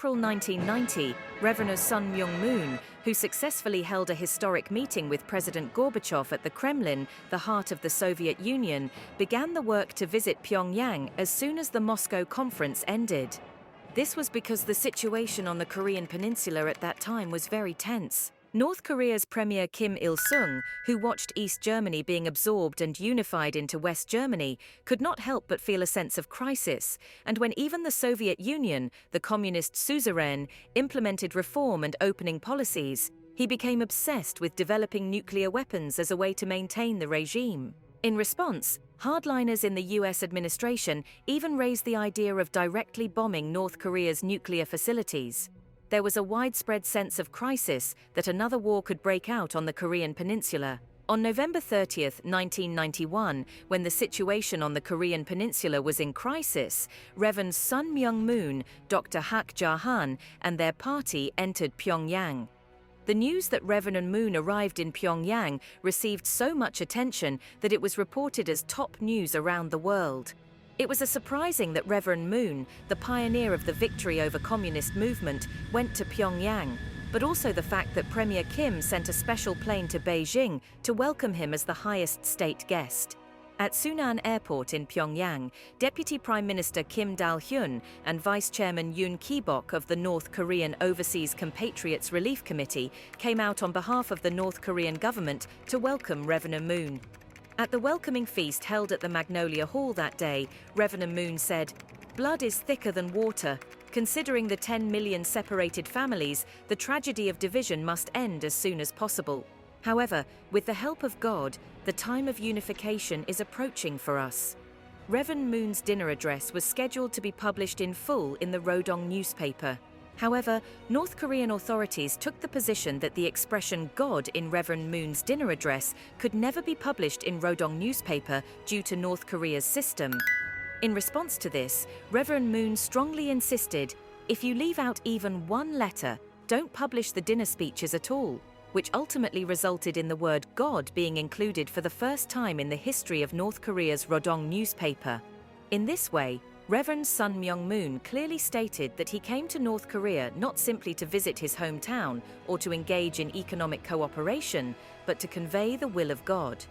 April 1990, Reverend Sun Myung-moon, who successfully held a historic meeting with President Gorbachev at the Kremlin, the heart of the Soviet Union, began the work to visit Pyongyang as soon as the Moscow conference ended. This was because the situation on the Korean peninsula at that time was very tense. North Korea's Premier Kim Il-sung, who watched East Germany being absorbed and unified into West Germany, could not help but feel a sense of crisis, and when even the Soviet Union, the communist suzerain, implemented reform and opening policies, he became obsessed with developing nuclear weapons as a way to maintain the regime. In response, hardliners in the US administration even raised the idea of directly bombing North Korea's nuclear facilities. There was a widespread sense of crisis that another war could break out on the Korean peninsula. On November 30, 1991, when the situation on the Korean peninsula was in crisis, Reverend Sun Myung-moon, Dr. Hak Ja-han, and their party entered Pyongyang. The news that Reverend Moon arrived in Pyongyang received so much attention that it was reported as top news around the world. It was surprising that Reverend Moon, the pioneer of the victory over communist movement, went to Pyongyang, but also the fact that Premier Kim sent a special plane to Beijing to welcome him as the highest state guest. At Sunan Airport in Pyongyang, Deputy Prime Minister Kim Dal-hyun and Vice Chairman Yoon Ki-bok of the North Korean Overseas Compatriots Relief Committee came out on behalf of the North Korean government to welcome Reverend Moon. At the welcoming feast held at the Magnolia Hall that day, Reverend Moon said, "Blood is thicker than water. Considering the 10 million separated families, the tragedy of division must end as soon as possible. However, with the help of God, the time of unification is approaching for us." Reverend Moon's dinner address was scheduled to be published in full in the Rodong newspaper. However, North Korean authorities took the position that the expression God in Reverend Moon's dinner address could never be published in Rodong newspaper due to North Korea's system. In response to this, Reverend Moon strongly insisted, "If you leave out even one letter, don't publish the dinner speeches at all," which ultimately resulted in the word God being included for the first time in the history of North Korea's Rodong newspaper. In this way, Reverend Sun Myung-moon clearly stated that he came to North Korea not simply to visit his hometown or to engage in economic cooperation, but to convey the will of God.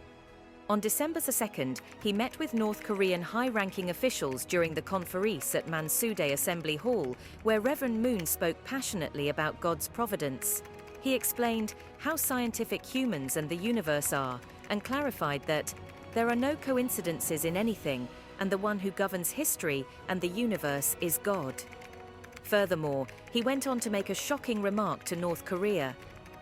On December 2nd, he met with North Korean high-ranking officials during the conference at Mansudae Assembly Hall, where Reverend Moon spoke passionately about God's providence. He explained how scientific humans and the universe are, and clarified that there are no coincidences in anything, and the one who governs history and the universe is God. Furthermore, he went on to make a shocking remark to North Korea.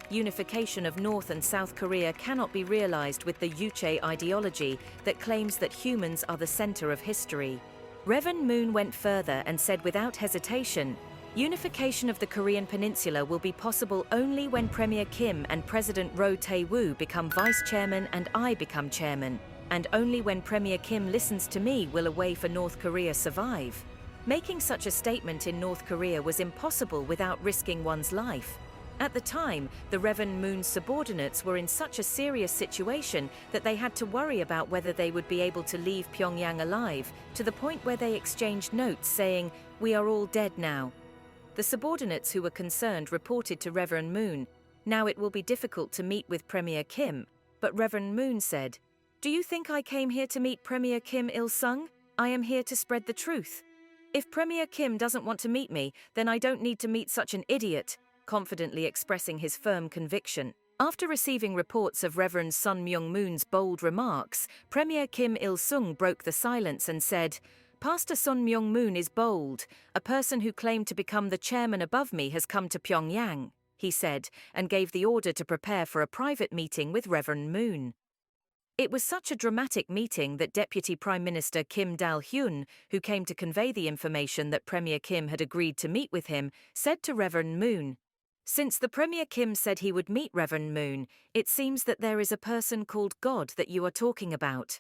Unification of North and South Korea cannot be realized with the Juche ideology that claims that humans are the center of history. Reverend Moon went further and said without hesitation, "Unification of the Korean peninsula will be possible only when Premier Kim and President Roh Tae-woo become vice chairman and I become chairman. And only when Premier Kim listens to me will a way for North Korea survive." Making such a statement in North Korea was impossible without risking one's life. At the time, the Reverend Moon's subordinates were in such a serious situation that they had to worry about whether they would be able to leave Pyongyang alive, to the point where they exchanged notes saying, "We are all dead now." The subordinates who were concerned reported to Reverend Moon, "Now it will be difficult to meet with Premier Kim," but Reverend Moon said, "Do you think I came here to meet Premier Kim Il-sung? I am here to spread the truth. If Premier Kim doesn't want to meet me, then I don't need to meet such an idiot," confidently expressing his firm conviction. After receiving reports of Reverend Sun Myung-moon's bold remarks, Premier Kim Il-sung broke the silence and said, "Pastor Sun Myung-moon is bold. A person who claimed to become the chairman above me has come to Pyongyang," he said, and gave the order to prepare for a private meeting with Reverend Moon. It was such a dramatic meeting that Deputy Prime Minister Kim Dal-hyun, who came to convey the information that Premier Kim had agreed to meet with him, said to Reverend Moon, "Since the Premier Kim said he would meet Reverend Moon, it seems that there is a person called God that you are talking about."